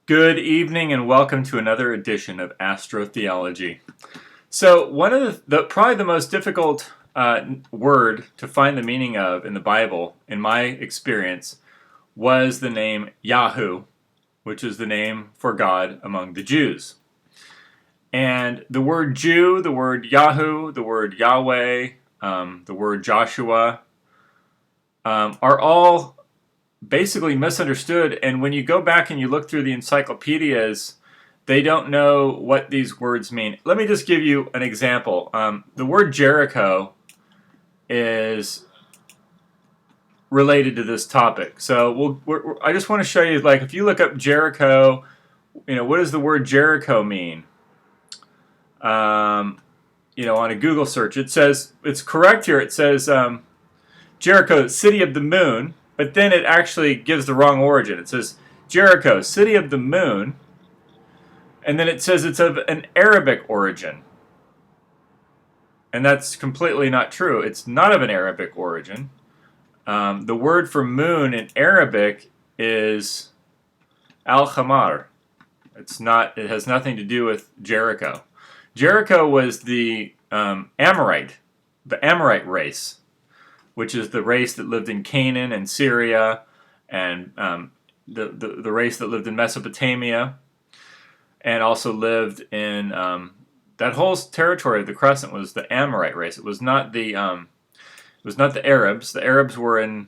Good evening and welcome to another edition of Astrotheology. So one of probably the most difficult word to find the meaning of in the Bible, in my experience, was the name Yahu, which is the name for God among the Jews. And the word Jew, the word Yahu, the word Yahweh, the word Joshua, are all basically misunderstood, and when you go back and you look through the encyclopedias, they don't know what these words mean. Let me just give you an example. The word Jericho is related to this topic. So I just want to show you, like, if you look up Jericho, what does the word Jericho mean? On a Google search, it says, it's correct here, it says Jericho, city of the moon, but then it actually gives the wrong origin. It says Jericho, city of the moon, and then it says it's of an Arabic origin. And that's completely not true. It's not of an Arabic origin. The word for moon in Arabic is al-Khamar. It has nothing to do with Jericho. Jericho was the Amorite race, which is the race that lived in Canaan and Syria, and the race that lived in Mesopotamia, and also lived in that whole territory of the Crescent was the Amorite race. It was not the Arabs. The Arabs were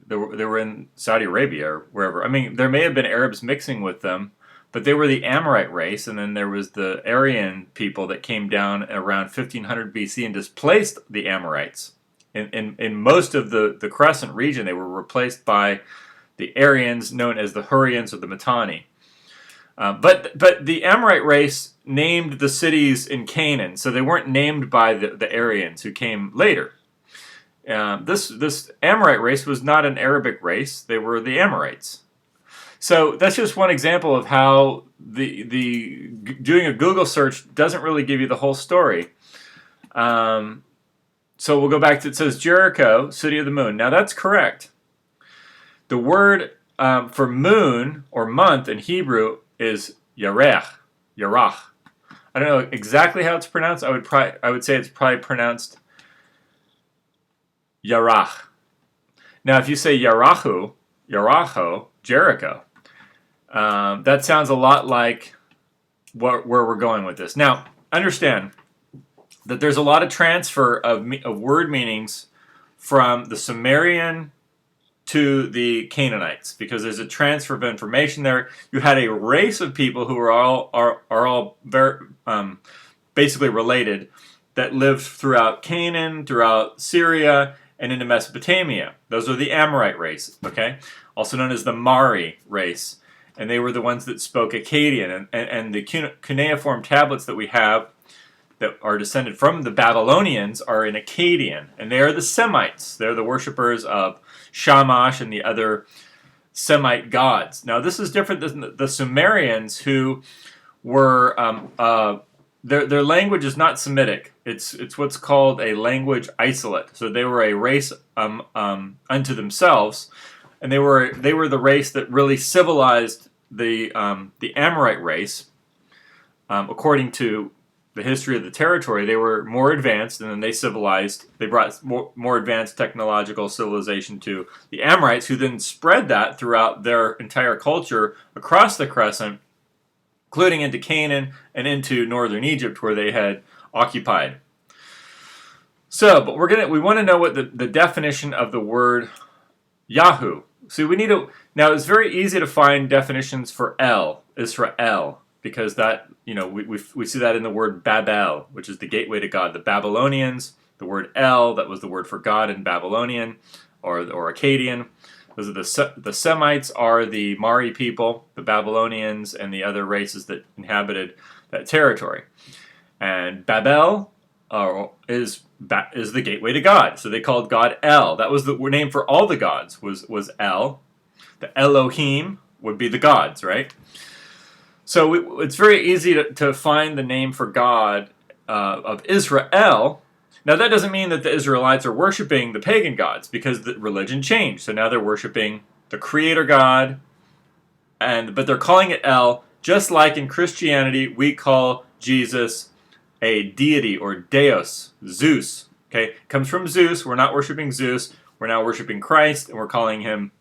they were in Saudi Arabia or wherever. I mean, there may have been Arabs mixing with them, but they were the Amorite race, and then there was the Aryan people that came down around 1500 BC and displaced the Amorites. In most of the Crescent region, they were replaced by the Aryans, known as the Hurrians or the Mitanni. But the Amorite race named the cities in Canaan, so they weren't named by the Aryans who came later. This Amorite race was not an Arabic race; they were the Amorites. So that's just one example of how the doing a Google search doesn't really give you the whole story. So we'll go back to, it says Jericho, city of the moon. Now that's correct. The word for moon or month in Hebrew is Yarech. I don't know exactly how it's pronounced. I would say it's probably pronounced Yarach. Now if you say Yaracho, Jericho, that sounds a lot like where we're going with this. Now understand that there's a lot of transfer of word meanings from the Sumerian to the Canaanites, because there's a transfer of information there. You had a race of people who are all very basically related, that lived throughout Canaan, throughout Syria, and into Mesopotamia. Those are the Amorite race, okay? Also known as the Mari race. And they were the ones that spoke Akkadian. And the cuneiform tablets that we have that are descended from the Babylonians are in Akkadian, and they are the Semites. They're the worshippers of Shamash and the other Semite gods. Now, this is different than the Sumerians, who were their language is not Semitic. It's what's called a language isolate. So they were a race unto themselves, and they were the race that really civilized the Amorite race, according to the history of the territory. They were more advanced, and then they brought more advanced technological civilization to the Amorites, who then spread that throughout their entire culture across the Crescent, including into Canaan and into northern Egypt, where they had occupied. So, but we want to know what the definition of the word Yahu. See, now it's very easy to find definitions for Israel, because that, we see that in the word Babel, which is the gateway to God. The Babylonians, the word El, that was the word for God in Babylonian or Akkadian. Those are the Semites are the Mari people, the Babylonians, and the other races that inhabited that territory. And Babel is the gateway to God. So they called God El. That was the name for all the gods, was El. The Elohim would be the gods, right? So it's very easy to find the name for God of Israel. Now that doesn't mean that the Israelites are worshiping the pagan gods, because the religion changed. So now they're worshiping the Creator God, but they're calling it El, just like in Christianity we call Jesus a deity or Deus, Zeus. Okay, comes from Zeus. We're not worshiping Zeus. We're now worshiping Christ, and we're calling him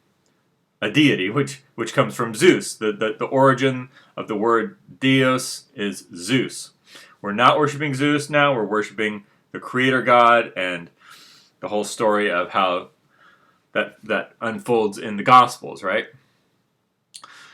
a deity, which comes from Zeus. The origin of the word Deus is Zeus. We're not worshiping Zeus now. We're worshiping the Creator God, and the whole story of how that unfolds in the Gospels, right?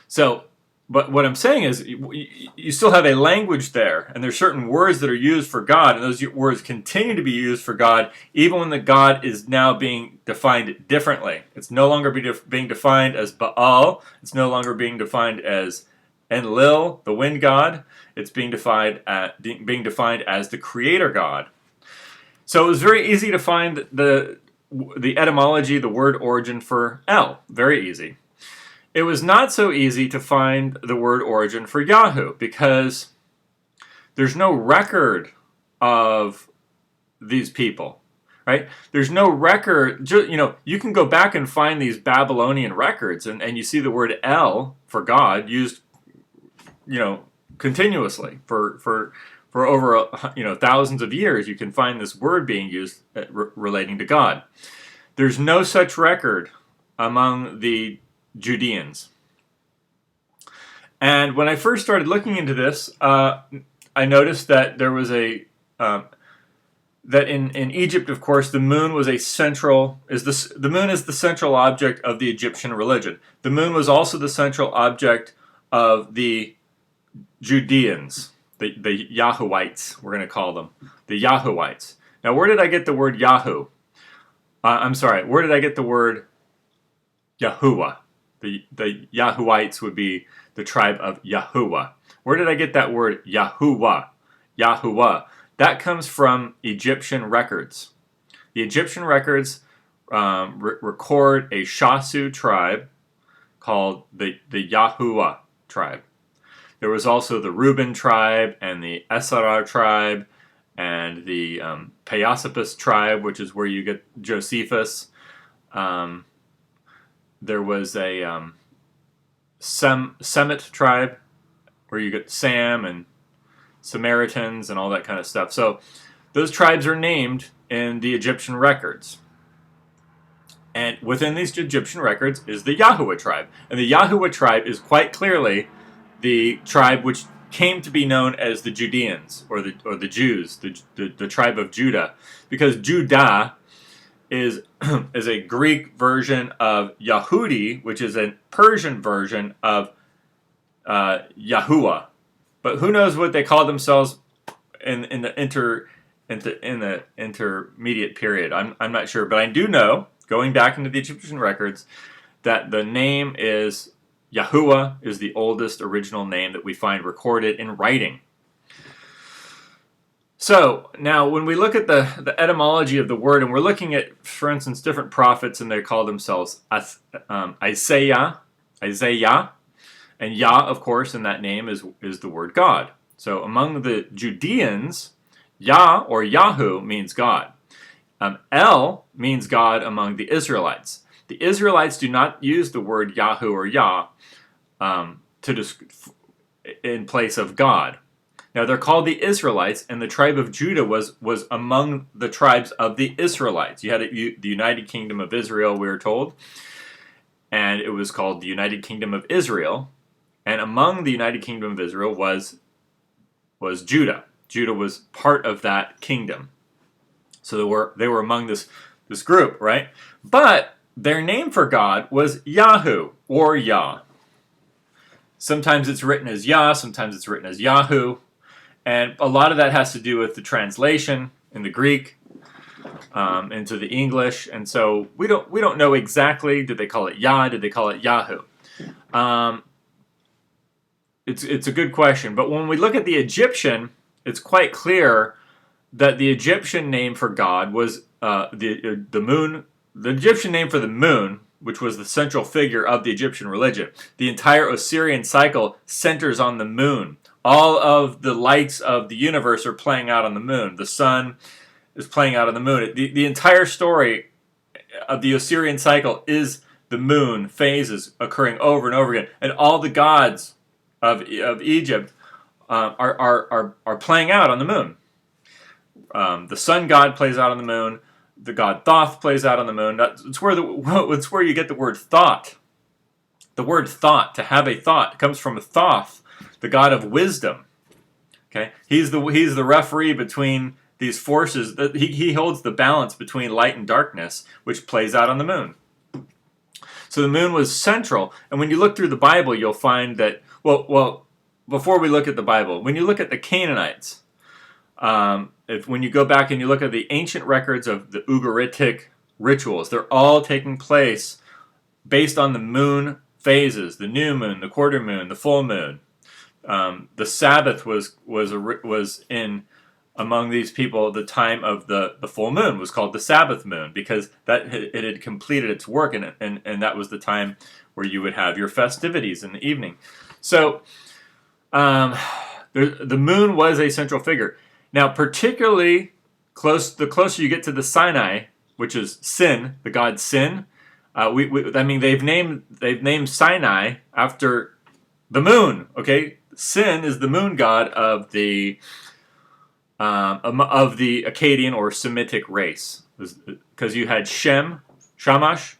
So, but what I'm saying is, you still have a language there, and there's certain words that are used for God, and those words continue to be used for God, even when the God is now being defined differently. It's no longer being defined as Baal. It's no longer being defined as Enlil, the wind god. It's being defined as the Creator God. So it was very easy to find the etymology, the word origin for El. Very easy. It was not so easy to find the word origin for Yahu, because there's no record of these people, right? There's no record. You can go back and find these Babylonian records, and you see the word El for God used, continuously for over thousands of years. You can find this word being used relating to God. There's no such record among the Judeans. And when I first started looking into this, I noticed that there was that in Egypt, of course, the moon was the moon is the central object of the Egyptian religion. The moon was also the central object of the Judeans, the Yahuites, we're going to call them, the Yahuites. Now, where did I get the word Yahu? Where did I get the word Yahuwah? The Yahuites would be the tribe of Yahuwah. Where did I get that word Yahuwah? Yahuwah. That comes from Egyptian records. The Egyptian records record a Shasu tribe called the Yahuwah tribe. There was also the Reuben tribe and the Issachar tribe and the Payasapis tribe, which is where you get Josephus. There was a Semit tribe, where you get Sam and Samaritans and all that kind of stuff. So those tribes are named in the Egyptian records. And within these Egyptian records is the Yahuwah tribe. And the Yahuwah tribe is quite clearly the tribe which came to be known as the Judeans, or the Jews, the tribe of Judah, because Judah is a Greek version of Yahudi, which is a Persian version of Yahuwah. But who knows what they call themselves in the intermediate period? I'm not sure, but I do know, going back into the Egyptian records, that the name is Yahuwah is the oldest original name that we find recorded in writing. So now when we look at the etymology of the word, and we're looking at, for instance, different prophets, and they call themselves Isaiah, and Yah, of course, in that name is the word God. So among the Judeans, Yah or Yahu means God. El means God among the Israelites. The Israelites do not use the word Yahu or Yah in place of God. Now they're called the Israelites, and the tribe of Judah was among the tribes of the Israelites. You had the United Kingdom of Israel, we were told, and it was called the United Kingdom of Israel. And among the United Kingdom of Israel was Judah. Judah was part of that kingdom. So they were among this group, right? But their name for God was Yahu or Yah. Sometimes it's written as Yah, sometimes it's written as Yahu. And a lot of that has to do with the translation in the Greek into the English. And so we don't know exactly, did they call it Yah, did they call it Yahu? It's a good question. But when we look at the Egyptian, it's quite clear that the Egyptian name for God was the moon. The Egyptian name for the moon, which was the central figure of the Egyptian religion. The entire Osirian cycle centers on the moon. All of the lights of the universe are playing out on the moon. The sun is playing out on the moon. The entire story of the Osirian cycle is the moon phases occurring over and over again, and all the gods of Egypt are playing out on the moon. The sun god plays out on the moon. The god Thoth plays out on the moon. It's where you get the word thought. The word thought, to have a thought, comes from Thoth, the god of wisdom. Okay, he's the referee between these forces. He holds the balance between light and darkness, which plays out on the moon. So the moon was central, and when you look through the Bible, you'll find that. Well, before we look at the Bible, when you look at the Canaanites, when you go back and you look at the ancient records of the Ugaritic rituals, they're all taking place based on the moon phases: the new moon, the quarter moon, the full moon. The Sabbath was in among these people. The time of the full moon was called the Sabbath moon because it had completed its work, and that was the time where you would have your festivities in the evening. So the moon was a central figure. Now, particularly the closer you get to the Sinai, which is Sin, the god Sin. They've named Sinai after the moon. Okay, Sin is the moon god of the Akkadian or Semitic race, because you had Shamash.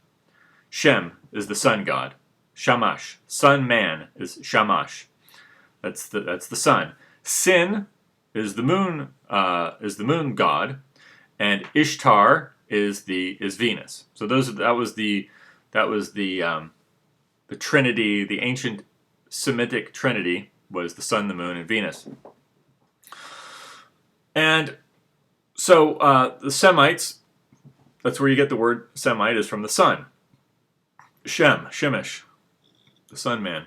Shem is the sun god. Shamash, sun man, is Shamash. That's the sun. Sin is the moon god, and Ishtar is Venus. So that was the Trinity, the ancient Semitic Trinity was the sun, the moon, and Venus. And so the Semites, that's where you get the word Semite, is from the sun. Shemesh, the sun man.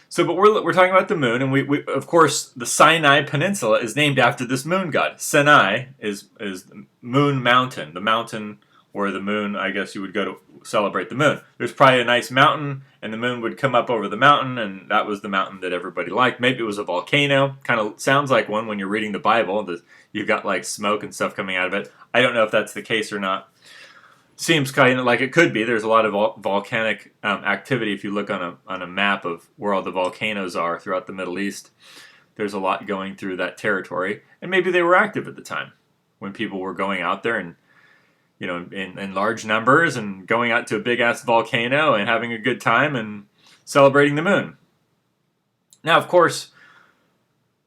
So, but we're talking about the moon, and we of course the Sinai Peninsula is named after this moon god. Sinai is the moon mountain, the mountain where the moon, I guess you would go to celebrate the moon. There's probably a nice mountain, and the moon would come up over the mountain, and that was the mountain that everybody liked. Maybe it was a volcano. Kind of sounds like one when you're reading the Bible. You've got like smoke and stuff coming out of it. I don't know if that's the case or not. Seems kind of like it could be. There's a lot of volcanic activity. If you look on a map of where all the volcanoes are throughout the Middle East, there's a lot going through that territory. And maybe they were active at the time when people were going out there and, in large numbers and going out to a big-ass volcano and having a good time and celebrating the moon. Now, of course,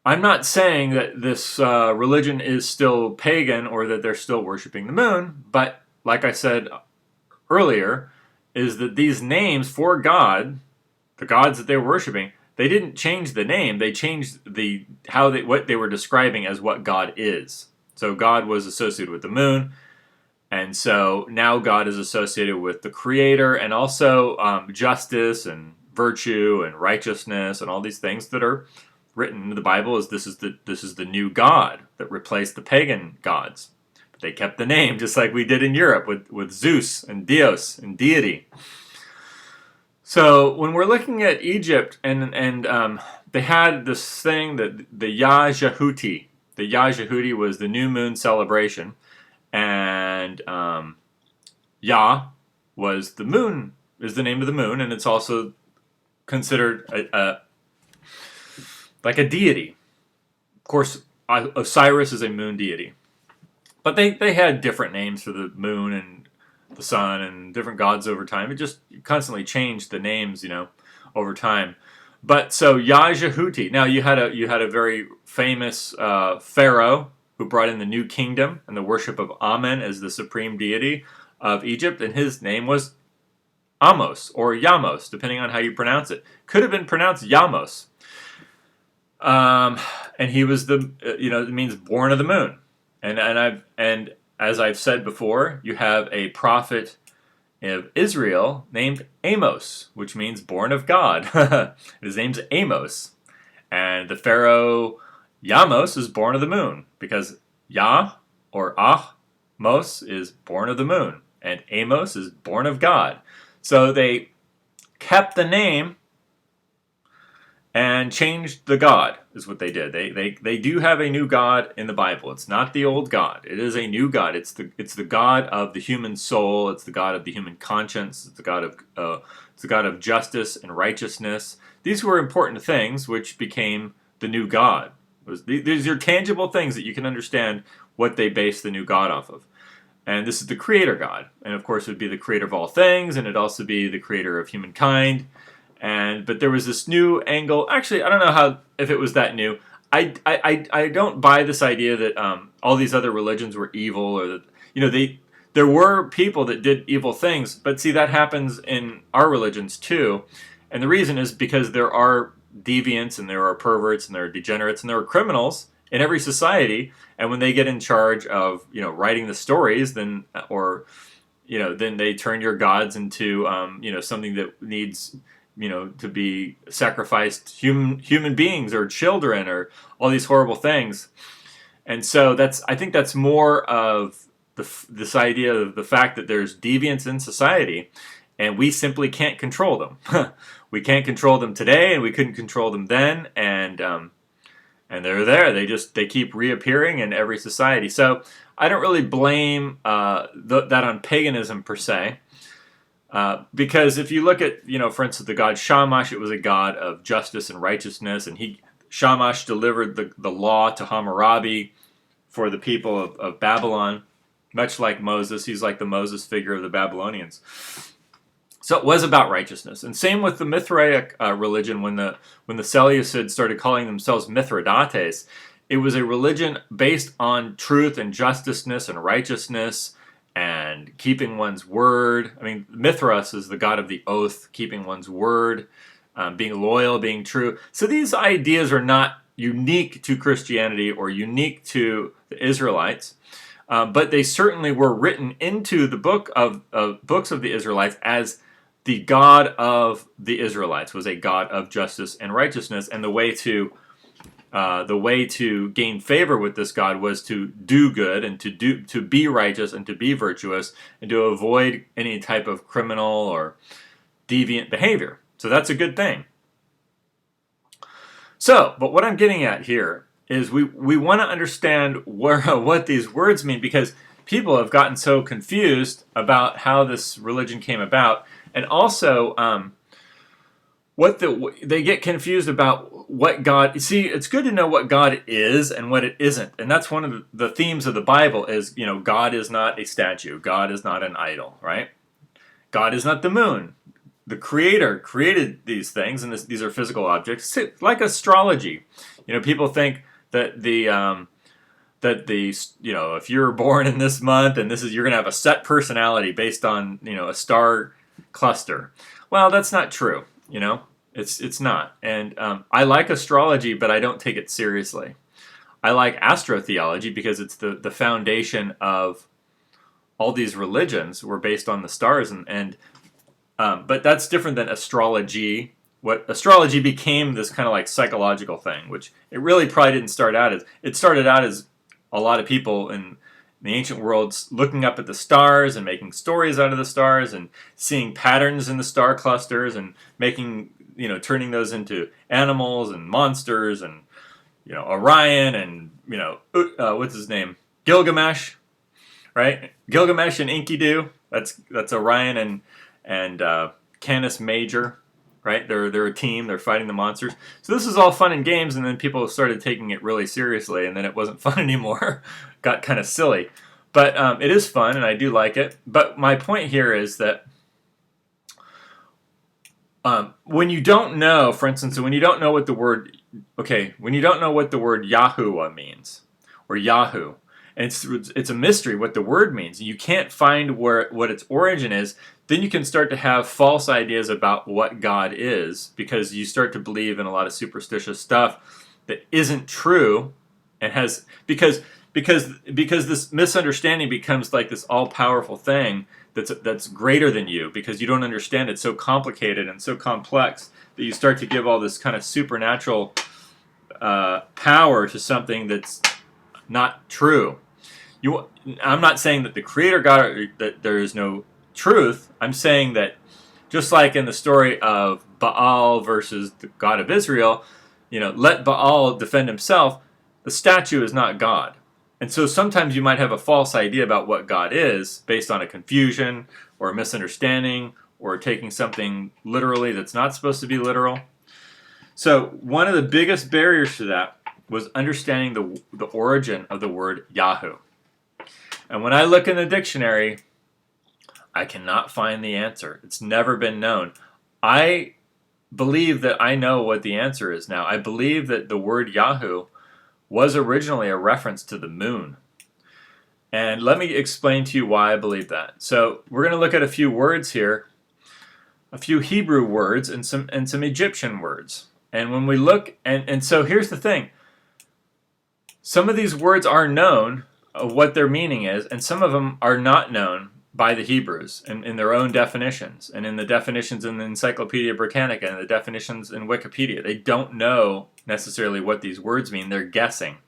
I'm not saying that this religion is still pagan or that they're still worshiping the moon, but like I said earlier, is that these names for God, the gods that they were worshiping, they didn't change the name. They changed what they were describing as what God is. So God was associated with the moon, and so now God is associated with the Creator, and also justice and virtue and righteousness and all these things that are written in the Bible. This is the new God that replaced the pagan gods. They kept the name, just like we did in Europe with Zeus and Dios and deity. So when we're looking at Egypt, and they had this thing that the Yahu. The Yahu was the new moon celebration, and Yah was the moon, is the name of the moon, and it's also considered like a deity. Of course, Osiris is a moon deity. But they had different names for the moon and the sun and different gods over time. It just constantly changed the names, over time. But so Yahu. Now you had a very famous pharaoh who brought in the new kingdom and the worship of Amen as the supreme deity of Egypt, and his name was Amos or Yamos, depending on how you pronounce it. Could have been pronounced Yamos. And he was it means born of the moon. And as I've said before, you have a prophet of Israel named Amos, which means born of God. His name's Amos. And the pharaoh Yamos is born of the moon, because Yah or Mos is born of the moon, and Amos is born of God. So they kept the name and changed the God, is what they did. They do have a new God in the Bible. It's not the old God. It is a new God. It's the God of the human soul. It's the God of the human conscience. It's the God of justice and righteousness. These were important things, which became the new God. These are tangible things that you can understand what they base the new God off of. And this is the creator God. And of course, it would be the creator of all things, and it'd also be the creator of humankind. But there was this new angle. Actually, I don't know if it was that new. I don't buy this idea that all these other religions were evil, or that there were people that did evil things. But see, that happens in our religions too. And the reason is because there are deviants, and there are perverts, and there are degenerates, and there are criminals in every society. And when they get in charge of writing the stories, then they turn your gods into something that needs to be sacrificed, human beings or children or all these horrible things. And so I think that's more of this idea of the fact that there's deviants in society, and we simply can't control them. We can't control them today, and we couldn't control them then, and they're there. They keep reappearing in every society. So I don't really blame that on paganism per se. Because if you look at, for instance, the god Shamash, it was a god of justice and righteousness, and Shamash delivered the law to Hammurabi for the people of Babylon, much like Moses. He's like the Moses figure of the Babylonians. So it was about righteousness. And same with the Mithraic religion. When the Seleucids started calling themselves Mithridates, it was a religion based on truth and justiceness and righteousness, and keeping one's word. I mean, Mithras is the god of the oath, keeping one's word, being loyal, being true. So these ideas are not unique to Christianity or unique to the Israelites, but they certainly were written into the books of the Israelites as the God of the Israelites was a God of justice and righteousness, and the way to gain favor with this God was to do good and to be righteous and to be virtuous and to avoid any type of criminal or deviant behavior. So that's a good thing. So, but what I'm getting at here is we want to understand what these words mean, because people have gotten so confused about how this religion came about, and also they get confused about what God. See, it's good to know what God is and what it isn't, and that's one of the themes of the Bible. Is God is not a statue, God is not an idol, right? God is not the moon. The Creator created these things, and these are physical objects, like astrology. People think that if you're born in this month and you're going to have a set personality based on a star cluster. Well, that's not true. It's not. And I like astrology, but I don't take it seriously. I like astrotheology because it's the foundation of all these religions were based on the stars, but that's different than astrology. What astrology became this kind of like psychological thing, which it really probably didn't start out as. It started out as a lot of people in the ancient worlds looking up at the stars and making stories out of the stars and seeing patterns in the star clusters and turning those into animals and monsters and Orion and what's his name, Gilgamesh, right? Gilgamesh and Enkidu. That's Orion and Canis Major, right? They're a team. They're fighting the monsters. So this is all fun and games, and then people started taking it really seriously, and then it wasn't fun anymore. Got kind of silly. But it is fun, and I do like it. But my point here is that when you don't know, for instance, when you don't know what the word Yahuwah means, or Yahu, and it's a mystery what the word means, and you can't find what its origin is, then you can start to have false ideas about what God is, because you start to believe in a lot of superstitious stuff that isn't true, and has because this misunderstanding becomes like this all-powerful thing that's greater than you, because you don't understand it. So complicated and so complex that you start to give all this kind of supernatural power to something that's not true. I'm not saying that the Creator God, that there is no truth. I'm saying that just like in the story of Baal versus the God of Israel, let Baal defend himself. The statue is not God. And so sometimes you might have a false idea about what God is based on a confusion or a misunderstanding or taking something literally that's not supposed to be literal. So one of the biggest barriers to that was understanding the origin of the word Yahu. And when I look in the dictionary, I cannot find the answer. It's never been known. I believe that I know what the answer is now. I believe that the word Yahu was originally a reference to the moon. And let me explain to you why I believe that. So we're going to look at a few words here, a few Hebrew words and some Egyptian words. And when we look, and so here's the thing. Some of these words are known of what their meaning is, and some of them are not known by the Hebrews in their own definitions, and in the definitions in the Encyclopedia Britannica and the definitions in Wikipedia. They don't know necessarily what these words mean. They're guessing.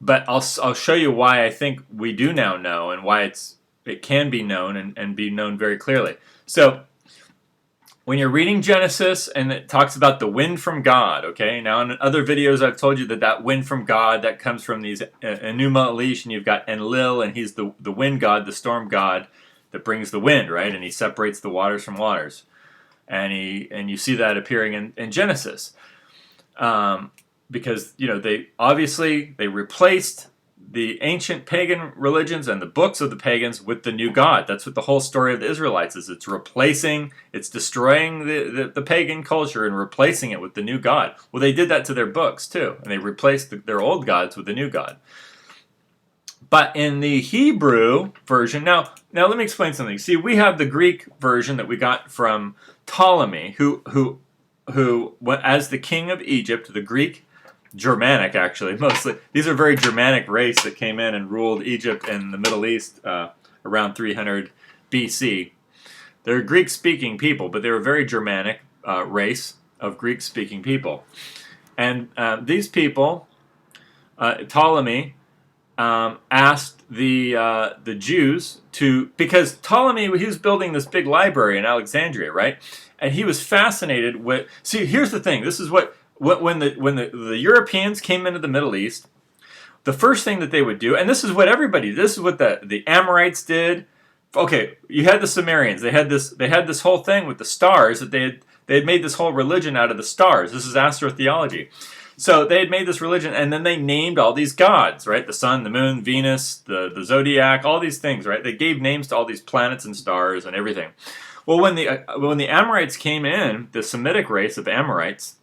But I'll show you why I think we do now know and why it can be known and be known very clearly. So when you're reading Genesis and it talks about the wind from God, okay? Now in other videos I've told you that wind from God, that comes from these Enuma Elish, and you've got Enlil, and he's the wind god, the storm god that brings the wind, right? And he separates the waters from waters. And you see that appearing in Genesis. Because, they replaced the ancient pagan religions and the books of the pagans with the new God. That's what the whole story of the Israelites is. It's destroying the pagan culture and replacing it with the new God. Well, they did that to their books too, and they replaced their old gods with the new God. But in the Hebrew version, now let me explain something. See, we have the Greek version that we got from Ptolemy, who as the king of Egypt, the Greek, Germanic actually, mostly. These are very Germanic race that came in and ruled Egypt and the Middle East around 300 BC. They're Greek-speaking people, but they were a very Germanic race of Greek-speaking people. And these people, Ptolemy, asked the Jews because Ptolemy, he was building this big library in Alexandria, right? And he was fascinated with. See, here's the thing. This is when the Europeans came into the Middle East, the first thing that they would do, and this is what the Amorites did. Okay, you had the Sumerians. They had this whole thing with the stars that they had made this whole religion out of the stars. This is astrotheology. So they had made this religion, and then they named all these gods, right? The sun, the moon, Venus, the zodiac, all these things, right? They gave names to all these planets and stars and everything. Well, when the Amorites came in, the Semitic race of Amorites,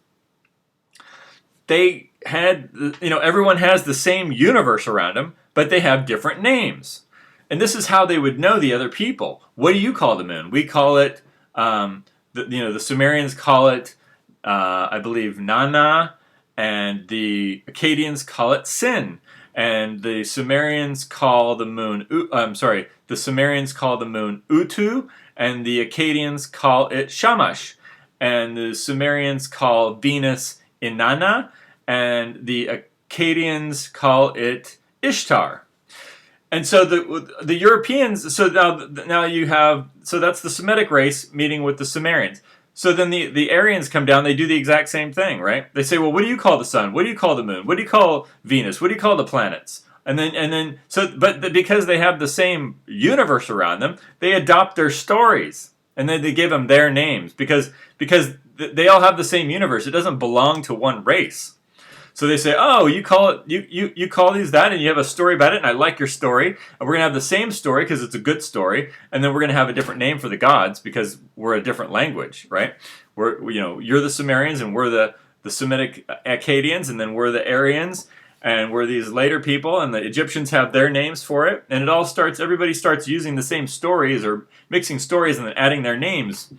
they had, everyone has the same universe around them, but they have different names. And this is how they would know the other people. What do you call the moon? We call it, the Sumerians call it, I believe, Nana, and the Akkadians call it Sin. And the Sumerians call the moon, the Sumerians call the moon Utu, and the Akkadians call it Shamash. And the Sumerians call Venus Inanna, and the Akkadians call it Ishtar. And so the Europeans, so now you have, so that's the Semitic race meeting with the Sumerians. So then the Aryans come down, they do the exact same thing, right? They say, well, what do you call the sun? What do you call the moon? What do you call Venus? What do you call the planets? But because they have the same universe around them, they adopt their stories, and then they give them their names because they all have the same universe. It doesn't belong to one race. So they say, oh, you call it you call these that, and you have a story about it, and I like your story, and we're gonna have the same story because it's a good story, and then we're gonna have a different name for the gods because we're a different language, right? You're the Sumerians, and we're the Semitic Akkadians, and then we're the Aryans, and we're these later people, and the Egyptians have their names for it, and everybody starts using the same stories or mixing stories and then adding their names.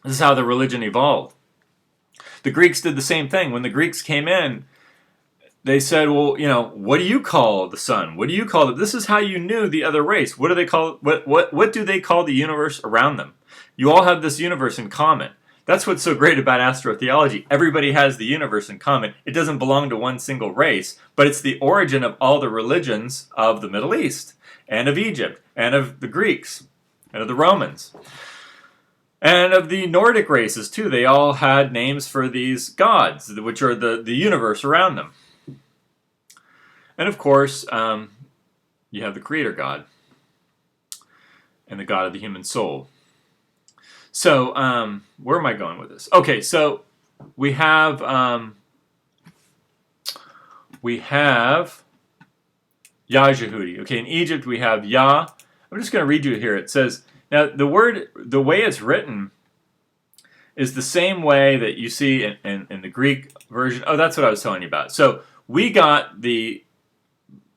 This is how the religion evolved. The Greeks did the same thing. When the Greeks came in, they said, well, what do you call the sun? What do you call it? This is how you knew the other race. What do they call what do they call the universe around them? You all have this universe in common. That's what's so great about astrotheology. Everybody has the universe in common. It doesn't belong to one single race, but it's the origin of all the religions of the Middle East and of Egypt and of the Greeks and of the Romans. And of the Nordic races, too, they all had names for these gods, which are the universe around them. And of course, you have the creator God and the God of the human soul. So, where am I going with this? Okay, so we have Yahudi. Okay, in Egypt we have Yah. I'm just going to read you here. It says, now the way it's written is the same way that you see in the Greek version. Oh, that's what I was telling you about. So we got the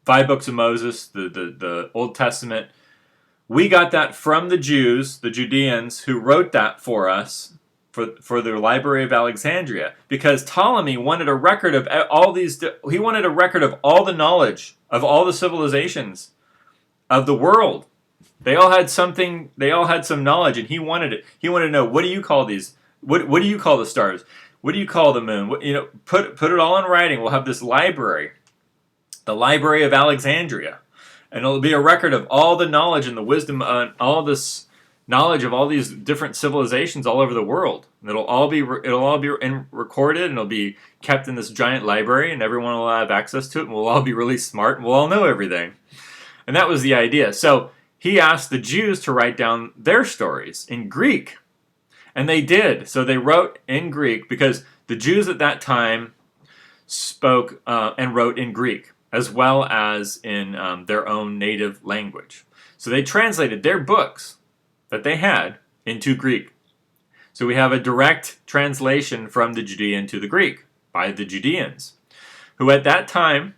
5 books of Moses, the Old Testament. We got that from the Jews, the Judeans, who wrote that for us for the Library of Alexandria, because Ptolemy wanted a record of all these. He wanted a record of all the knowledge of all the civilizations of the world. They all had something. They all had some knowledge, and he wanted it. He wanted to know, what do you call these? What do you call the stars? What do you call the moon? Put it all in writing. We'll have this library, the Library of Alexandria, and it'll be a record of all the knowledge and the wisdom and all this knowledge of all these different civilizations all over the world. And it'll all be recorded, and it'll be kept in this giant library, and everyone will have access to it, and we'll all be really smart, and we'll all know everything. And that was the idea. So he asked the Jews to write down their stories in Greek. And they did. So they wrote in Greek, because the Jews at that time spoke and wrote in Greek, as well as in their own native language. So they translated their books that they had into Greek. So we have a direct translation from the Judean to the Greek by the Judeans, who at that time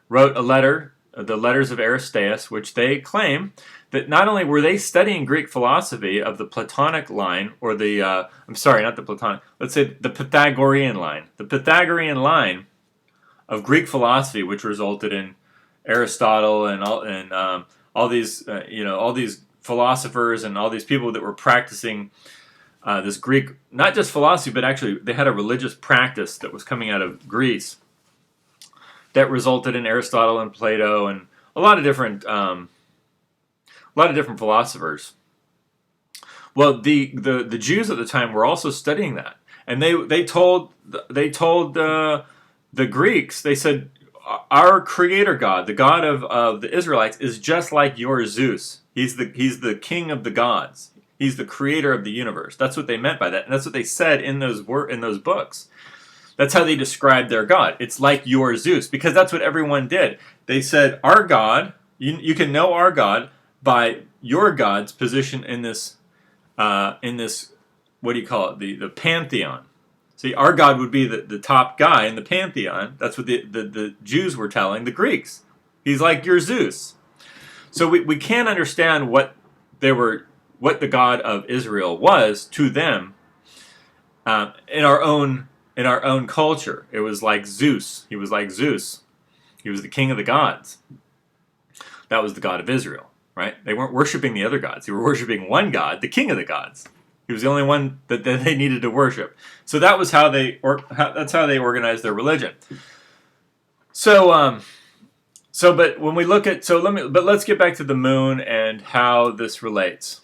wrote a letter, the letters of Aristeas, which they claim that not only were they studying Greek philosophy of the Platonic line, or not the Platonic, let's say the Pythagorean line. The Pythagorean line of Greek philosophy, which resulted in Aristotle and all these philosophers and all these people that were practicing this Greek, not just philosophy, but actually they had a religious practice that was coming out of Greece that resulted in Aristotle and Plato and a lot of different philosophers. Well, the Jews at the time were also studying that, and they told the Greeks, they said, our creator God, the God of the Israelites, is just like your Zeus. He's the king of the gods. He's the creator of the universe. That's what they meant by that, and that's what they said in those books. That's how they described their God. It's like your Zeus, because that's what everyone did. They said, our God, you can know our God by your God's position in this, what do you call it, the pantheon. See, our God would be the top guy in the pantheon. That's what the Jews were telling the Greeks. He's like your Zeus. So we can't understand what the God of Israel was to them in our own culture. It was like Zeus. He was like Zeus. He was the king of the gods. That was the God of Israel, right? They weren't worshiping the other gods. They were worshiping one God, the king of the gods. He was the only one that they needed to worship. So that was that's how they organized their religion. But when we look at, let's get back to the moon and how this relates.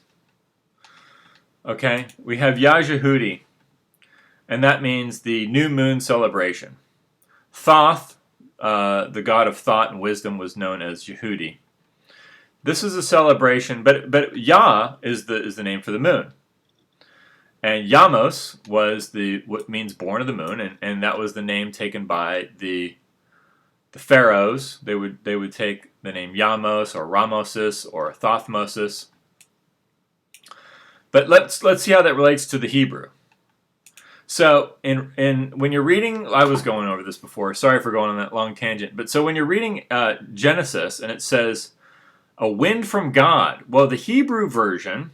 Okay, we have Yahudi, and that means the new moon celebration. Thoth, the god of thought and wisdom, was known as Yehudi. This is a celebration, but Yah is the name for the moon. And Yamos was what means born of the moon, and that was the name taken by the pharaohs. They would take the name Yamos or Ramosis or Thothmosis. But let's see how that relates to the Hebrew. So when you're reading, I was going over this before. Sorry for going on that long tangent. But so when you're reading Genesis and it says a wind from God, well, the Hebrew version,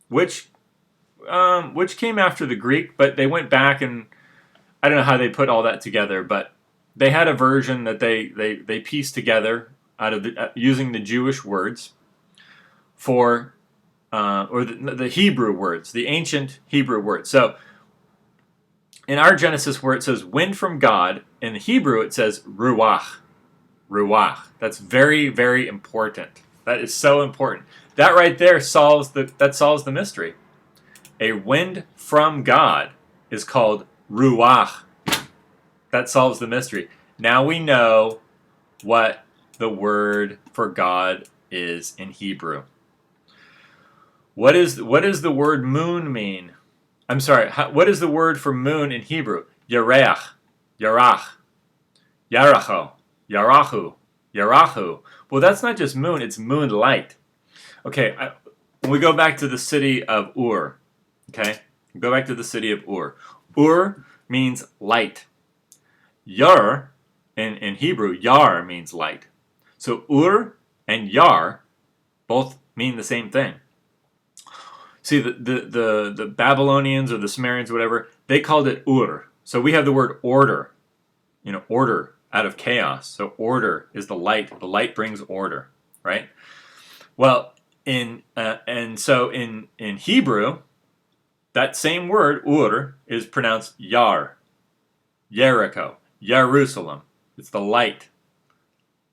which came after the Greek, but they went back and I don't know how they put all that together, but they had a version that they pieced together out of using the Jewish words for or the Hebrew words, the ancient Hebrew words. So in our Genesis, where it says wind from God, in the Hebrew it says ruach. Ruach. That's very, very important. That is so important. That right there solves the mystery. A wind from God is called ruach. That solves the mystery. Now we know what the word for God is in Hebrew. What does the word moon mean? I'm sorry, what is the word for moon in Hebrew? Yareach, Yarach, Yaracho, Yarahu, Yarahu. Well, that's not just moon, it's moonlight. Okay, when we go back to the city of Ur, okay? Go back to the city of Ur. Ur means light. Yar, in Hebrew, Yar means light. So Ur and Yar both mean the same thing. See, the Babylonians or the Sumerians, whatever, they called it Ur. So we have the word order, order out of chaos. So order is the light. The light brings order, right? Well, in Hebrew, that same word, Ur, is pronounced Yar, Jericho, Jerusalem. It's the light.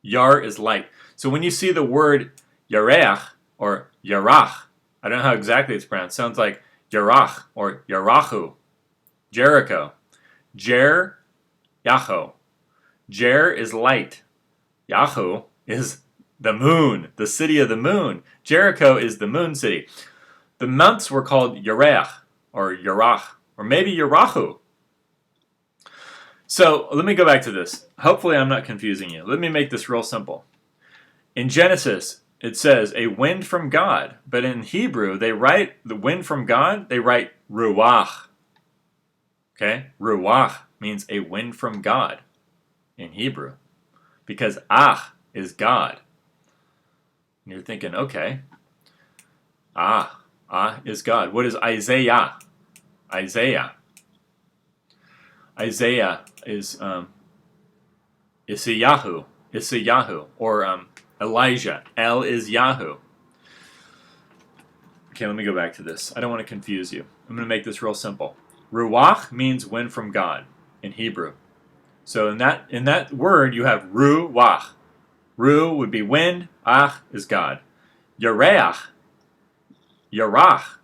Yar is light. So when you see the word Yareach or Yarach, I don't know how exactly it's pronounced. It sounds like Yarach or Yarachu, Jericho. Jer, Yahu. Jer is light. Yahu is the moon, the city of the moon. Jericho is the moon city. The months were called Yarech or Yarach or maybe Yarachu. So let me go back to this. Hopefully I'm not confusing you. Let me make this real simple. In Genesis, it says a wind from God, but in Hebrew, they write the wind from God, they write ruach. Okay? Ruach means a wind from God in Hebrew because ah is God. And you're thinking, okay, ah is God. What is Isaiah? Isaiah is Yahu, or Elijah. El is Yahu. Okay, let me go back to this. I don't want to confuse you. I'm going to make this real simple. Ruach means wind from God in Hebrew. So in that word you have ruach. Ru would be wind. Ach is God. Yareach, Yarach,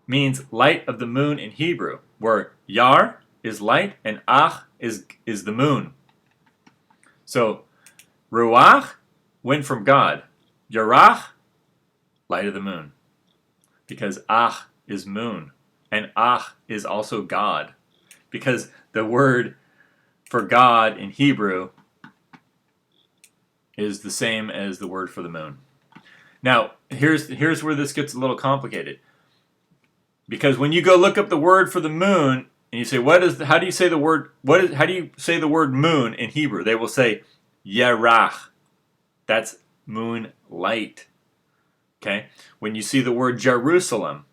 means light of the moon in Hebrew, where Yar is light and Ach is the moon. So Ruach, wind from God. Yarach, light of the moon. Because Ach is moon. And Ach is also God. Because the word for God in Hebrew is the same as the word for the moon. Now, here's where this gets a little complicated. Because when you go look up the word for the moon and you say, how do you say the word moon in Hebrew? They will say Yerach. That's moonlight. Okay? When you see the word Jerusalem,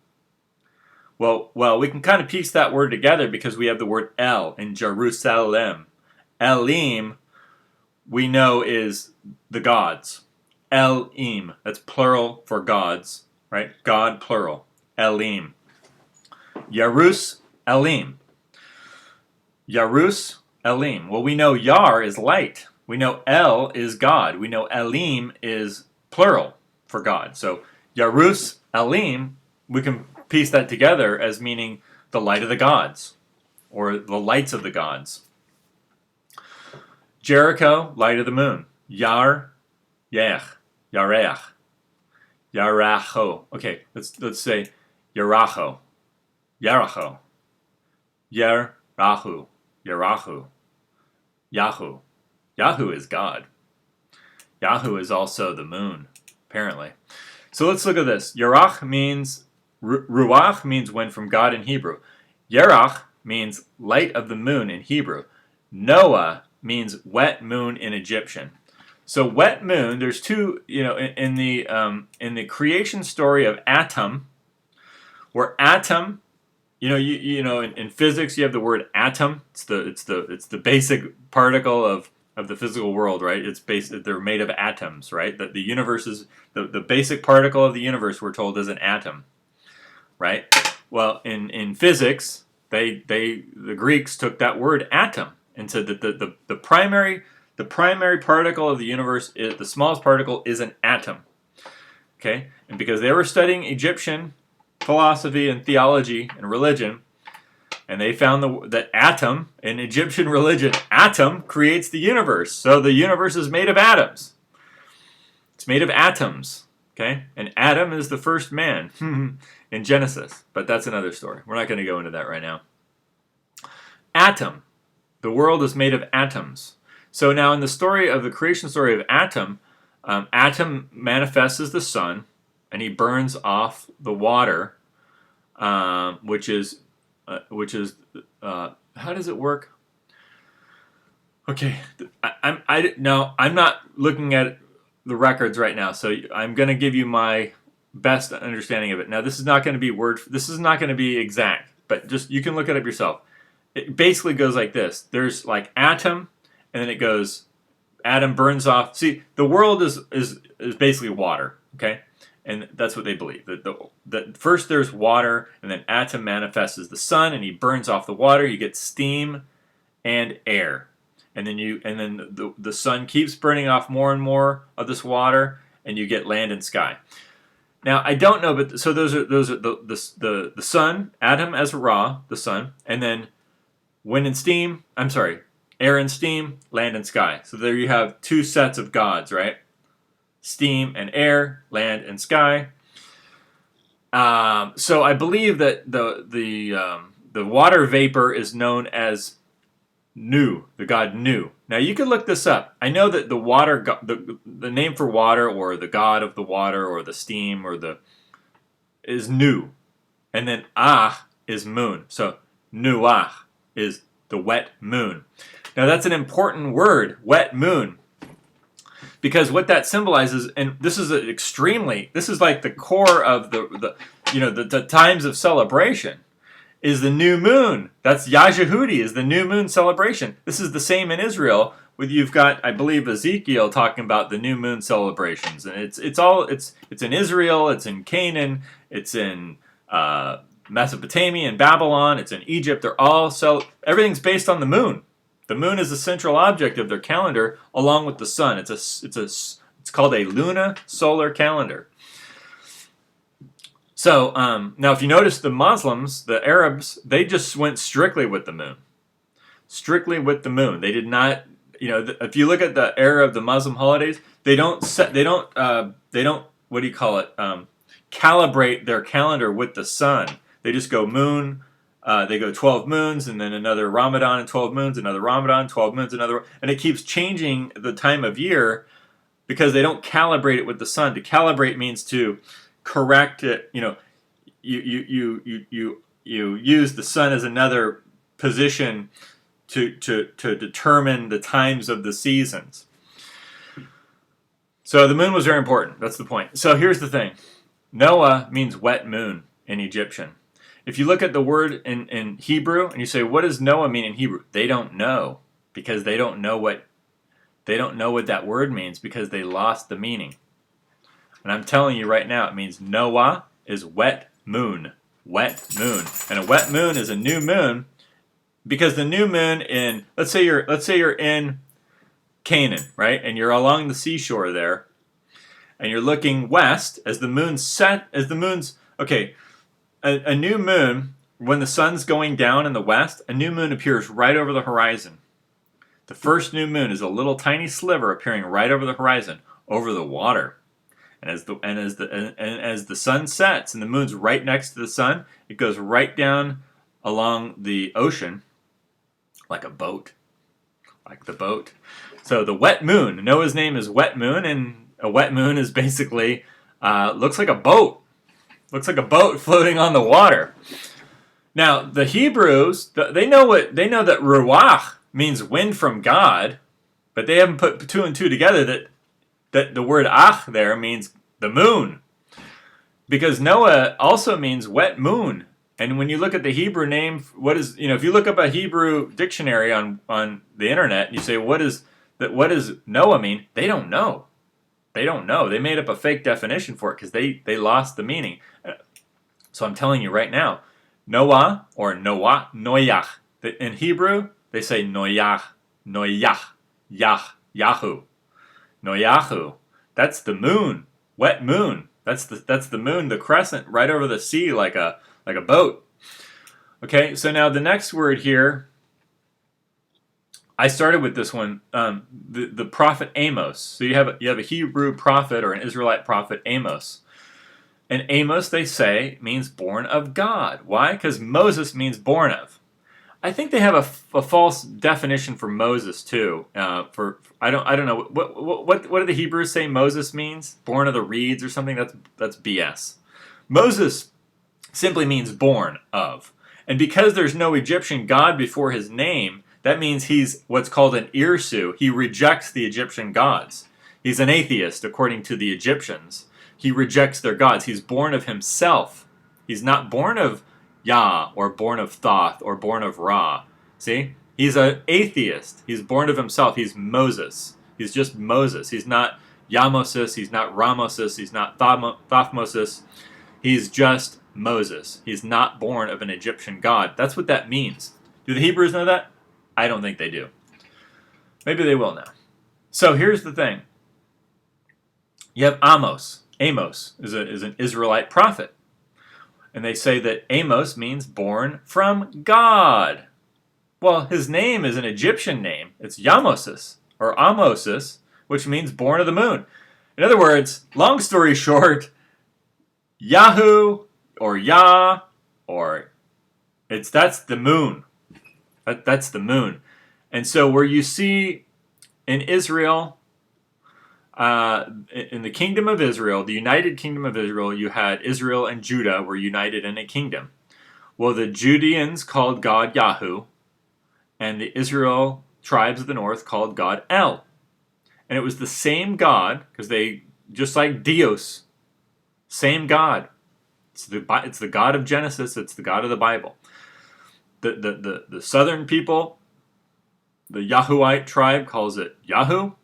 well, we can kind of piece that word together because we have the word El in Jerusalem. Elim, we know, is the gods. Elim, that's plural for gods, right? God, plural. Elim. Yarus, Elim. Yarus, Elim. Well, we know Yar is light. We know El is God. We know Elim is plural for God. So Yarus, Elim, we can piece that together as meaning the light of the gods or the lights of the gods. Jericho, light of the moon. Yar, Yech, Yareach, Yaracho. Okay, let's say Yaracho, Yaracho, Yarahu, Yarahu, Yahu. Yahu is God. Yahu is also the moon, apparently. So let's look at this. Yarach means, Ruach means wind from God in Hebrew. Yerach means light of the moon in Hebrew. Noah means wet moon in Egyptian. So wet moon, there's two, in the creation story of atom, where atom, in physics you have the word atom. It's the basic particle of the physical world, right? They're made of atoms, right? That the universe is the basic particle of the universe, we're told, is an atom, right? Well, in physics, the Greeks took that word atom and said that the primary particle of the universe, the smallest particle, is an atom. Okay? And because they were studying Egyptian philosophy and theology and religion, and they found that Atum, in Egyptian religion, Atum creates the universe. So the universe is made of atoms. It's made of atoms, okay? And Adam is the first man in Genesis, but that's another story. We're not going to go into that right now. Atom. The world is made of atoms. So now in the story of the creation story of Atom, Atom manifests as the sun, and he burns off the water, which is how does it work? Okay, I'm not looking at the records right now, so I'm going to give you my best understanding of it. Now, this is not going to be this is not going to be exact, but just you can look it up yourself. It basically goes like this. There's like Atom, and then it goes, Adam burns off. See, the world is basically water, okay? And that's what they believe. That first there's water, and then Atom manifests as the sun, and he burns off the water. You get steam and air, and then the sun keeps burning off more and more of this water, and you get land and sky. Now I don't know, but so those are the sun, Atom as Ra, the sun, and then wind and steam. I'm sorry, air and steam, land and sky. So there you have two sets of gods, right? Steam and air, land and sky. So I believe that the water vapor is known as Nu, the god Nu. Now you can look this up. I know that the water, the name for water, or the god of the water, or the steam, or is Nu, and then Ah is moon. So Nuah is the wet moon. Now that's an important word, wet moon. Because what that symbolizes, and this is like the core of the times of celebration, is the new moon. That's Yahudi, is the new moon celebration. This is the same in Israel. You've got, I believe, Ezekiel talking about the new moon celebrations, and it's in Israel, it's in Canaan, it's in Mesopotamia and Babylon, it's in Egypt. They're all everything's based on the moon. The moon is the central object of their calendar, along with the sun. It's called a luna-solar calendar. So now, if you notice, the Muslims, the Arabs, they just went strictly with the moon. Strictly with the moon. They did not. If you look at the era of the Muslim holidays, they don't. What do you call it? Calibrate their calendar with the sun. They just go moon. They go 12 moons, and then another Ramadan, and 12 moons, another Ramadan, 12 moons, another, and it keeps changing the time of year because they don't calibrate it with the sun. To calibrate means to correct it. You use the sun as another position to determine the times of the seasons. So the moon was very important. That's the point. So here's the thing. Noah means wet moon in Egyptian. If you look at the word in Hebrew and you say, what does Noah mean in Hebrew? They don't know, because they don't know what that word means, because they lost the meaning. And I'm telling you right now, it means Noah is wet moon. Wet moon. And a wet moon is a new moon, because the new moon let's say you're in Canaan, right? And you're along the seashore there, and you're looking west as the moon's a new moon, when the sun's going down in the west, a new moon appears right over the horizon. The first new moon is a little tiny sliver appearing right over the horizon, over the water. And as the sun sets and the moon's right next to the sun, it goes right down along the ocean like a boat. Like the boat. So the wet moon, Noah's name is Wet Moon, and a wet moon is basically looks like a boat. Looks like a boat floating on the water. Now, the Hebrews, they know that ruach means wind from God, but they haven't put two and two together that the word ach there means the moon. Because Noah also means wet moon. And when you look at the Hebrew name, if you look up a Hebrew dictionary on the internet and you say, what does Noah mean? They don't know. They don't know. They made up a fake definition for it because they lost the meaning. So I'm telling you right now, Noah or Noah, Noyach. In Hebrew, they say Noyach, Yahu. Noyahu. That's the moon, wet moon. That's the moon, the crescent, right over the sea like a boat. Okay, so now the next word here, I started with this one, the prophet Amos. So you have a Hebrew prophet or an Israelite prophet, Amos. And Amos, they say, means born of God. Why? Because Moses means born of. I think they have a false definition for Moses too. I don't know what do the Hebrews say Moses means? Born of the reeds or something? That's BS. Moses simply means born of, and because there's no Egyptian god before his name, that means he's what's called an Irsu. He rejects the Egyptian gods. He's an atheist according to the Egyptians. He rejects their gods. He's born of himself. He's not born of Yah, or born of Thoth, or born of Ra. See? He's an atheist. He's born of himself. He's Moses. He's just Moses. He's not Yamosis. He's not Ramosis. He's not Thothmosis. He's just Moses. He's not born of an Egyptian god. That's what that means. Do the Hebrews know that? I don't think they do. Maybe they will now. So here's the thing. You have Amos. Amos is an Israelite prophet. And they say that Amos means born from God. Well, his name is an Egyptian name. It's Yamosis, or Amosis, which means born of the moon. In other words, long story short, Yahu, or Yah, or that's the moon. That's the moon. And so where you see in Israel, in the kingdom of Israel, the united kingdom of Israel, you had Israel and Judah were united in a kingdom. Well, the Judeans called God Yahu, and the Israel tribes of the north called God El. And it was the same God, because they, just like Dios, same God. It's the God of Genesis, it's the God of the Bible. The southern people, the Yahuite tribe calls it Yahu,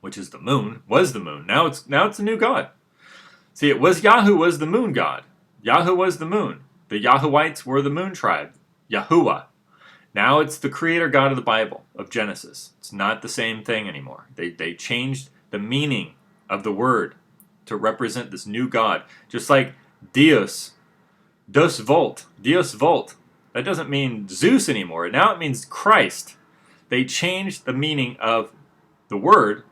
which is the moon, was the moon. Now it's a new god. See, it was Yahu was the moon god. Yahu was the moon. The Yahuites were the moon tribe, Yahuwah. Now it's the creator God of the Bible, of Genesis. It's not the same thing anymore. They changed the meaning of the word to represent this new God. Just like Dios Volt. That doesn't mean Zeus anymore. Now it means Christ. They changed the meaning of the word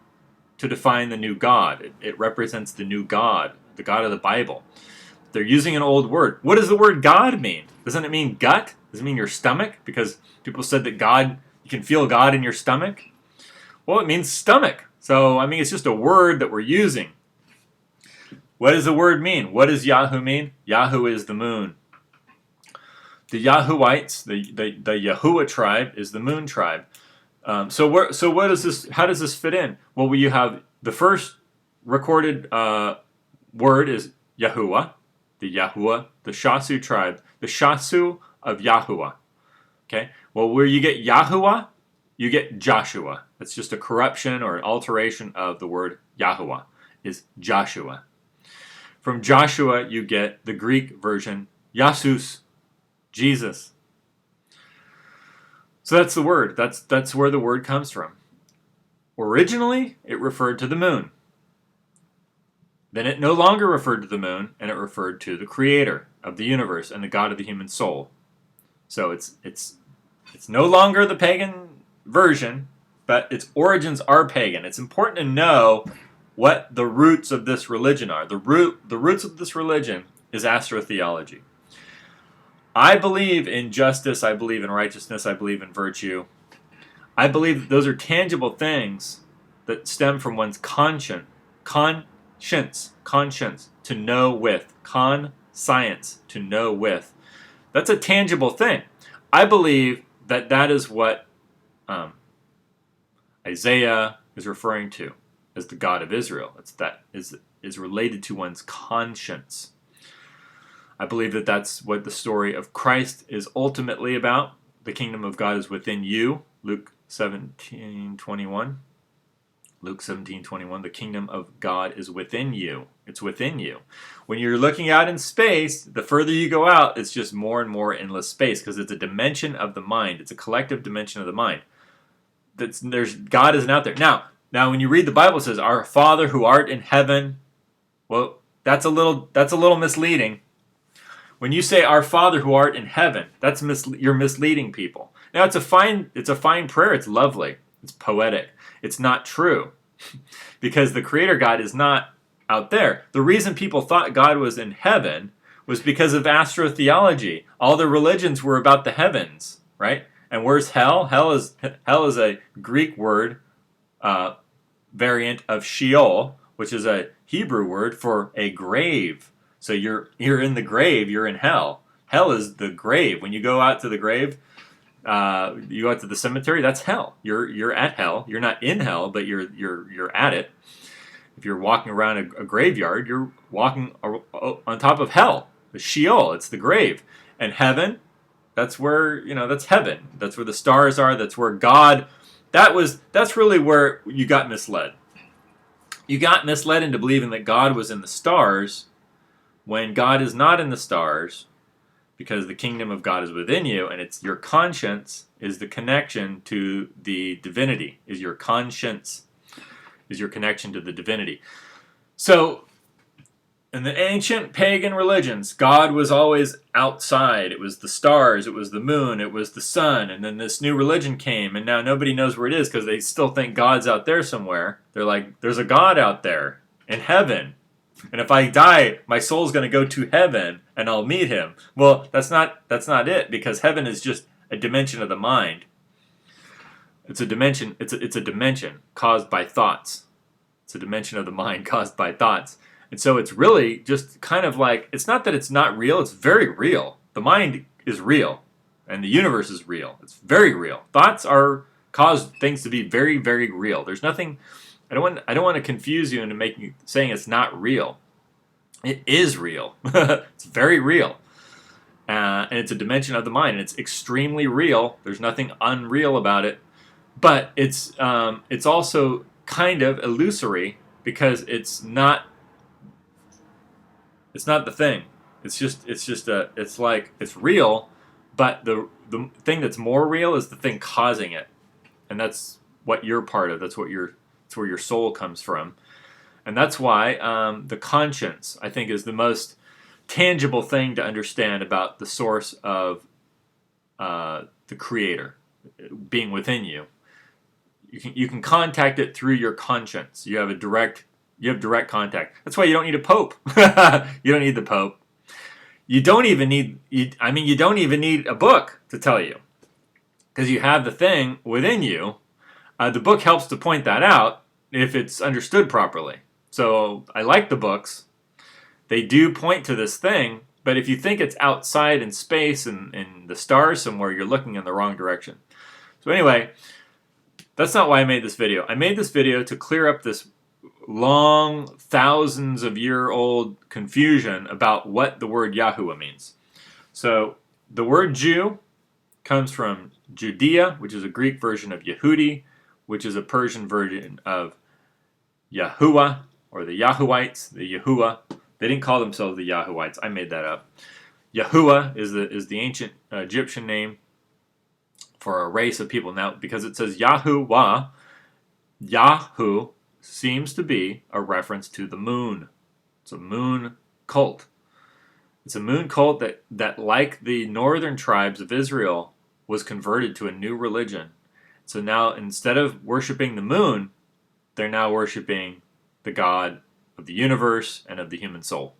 to define the new God. It represents the new God, the God of the Bible. They're using an old word. What does the word God mean? Doesn't it mean gut? Does it mean your stomach? Because people said that God, you can feel God in your stomach. Well, it means stomach. So, I mean, it's just a word that we're using. What does the word mean? What does Yahu mean? Yahu is the moon. The Yahuites, the Yahuwah tribe, is the moon tribe. So what is this? How does this fit in? Well, you have the first recorded word is Yahuwah, the Shasu tribe, the Shasu of Yahuwah. Okay. Well, where you get Yahuwah, you get Joshua. That's just a corruption or an alteration of the word Yahuwah. Is Joshua. From Joshua, you get the Greek version Yasus, Jesus. So that's the word. That's where the word comes from. Originally, it referred to the moon. Then it no longer referred to the moon, and it referred to the creator of the universe and the God of the human soul. So it's no longer the pagan version, but its origins are pagan. It's important to know what the roots of this religion are. The roots of this religion is astrotheology. I believe in justice, I believe in righteousness, I believe in virtue. I believe that those are tangible things that stem from one's conscience, to know with, science, to know with. That's a tangible thing. I believe that is what Isaiah is referring to as the God of Israel. That is related to one's conscience. I believe that that's what the story of Christ is ultimately about. The kingdom of God is within you. Luke 17:21. Luke 17:21. The kingdom of God is within you. It's within you. When you're looking out in space, the further you go out, it's just more and more endless space because it's a dimension of the mind. It's a collective dimension of the mind. God isn't out there. Now when you read the Bible, it says, "Our Father who art in heaven," Well, that's a little misleading. When you say "Our Father who art in heaven," you're misleading people. Now it's a fine prayer. It's lovely. It's poetic. It's not true because the Creator God is not out there. The reason people thought God was in heaven was because of astrotheology. All the religions were about the heavens, right? And where's hell? Hell is a Greek word variant of Sheol, which is a Hebrew word for a grave. So you're in the grave. You're in hell. Hell is the grave. When you go out to the grave, you go out to the cemetery. That's hell. You're at hell. You're not in hell, but you're at it. If you're walking around a graveyard, you're walking on top of hell. The Sheol. It's the grave. And heaven. That's where that's heaven. That's where the stars are. That's where God. That's really where you got misled. You got misled into believing that God was in the stars when God is not in the stars, because the kingdom of God is within you, and it's your conscience is the connection to the divinity. Is your conscience is your connection to the divinity. So in the ancient pagan religions, God was always outside. It was the stars, it was the moon, it was the sun, and then this new religion came, and now nobody knows where it is because they still think God's out there somewhere. They're like, there's a God out there in heaven. And if I die, my soul's going to go to heaven and I'll meet him. Well, that's not it, because heaven is just a dimension of the mind. It's a dimension. It's a dimension caused by thoughts. It's a dimension of the mind caused by thoughts. And so it's really just kind of like, it's not that it's not real, it's very real. The mind is real, and the universe is real. It's very real. Thoughts cause things to be very, very real. There's nothing, I don't want to confuse you into saying it's not real. It is real. It's very real. And it's a dimension of the mind, and it's extremely real. There's nothing unreal about it. But it's also kind of illusory, because it's not the thing. It's real, but the thing that's more real is the thing causing it, and that's what you're part of. That's where your soul comes from, and that's why the conscience, I think, is the most tangible thing to understand about the source of the Creator being within you. You can contact it through your conscience. You have direct contact. That's why you don't need a pope. You don't need the pope. You don't even need a book to tell you, because you have the thing within you. The book helps to point that out if it's understood properly. So I like the books. They do point to this thing, but if you think it's outside in space and in the stars somewhere, you're looking in the wrong direction. So anyway, that's not why I made this video. I made this video to clear up this long, thousands of year old confusion about what the word Yahuwah means. So the word Jew comes from Judea, which is a Greek version of Yehudi, which is a Persian version of Yahuwah, or the Yahuwites, the Yahuwah. They didn't call themselves the Yahuwites. I made that up. Yahuwah is the ancient Egyptian name for a race of people. Now, because it says Yahuwah, Yahu seems to be a reference to the moon. It's a moon cult. It's a moon cult that, like the northern tribes of Israel, was converted to a new religion. So now, instead of worshiping the moon, they're now worshiping the God of the universe and of the human soul.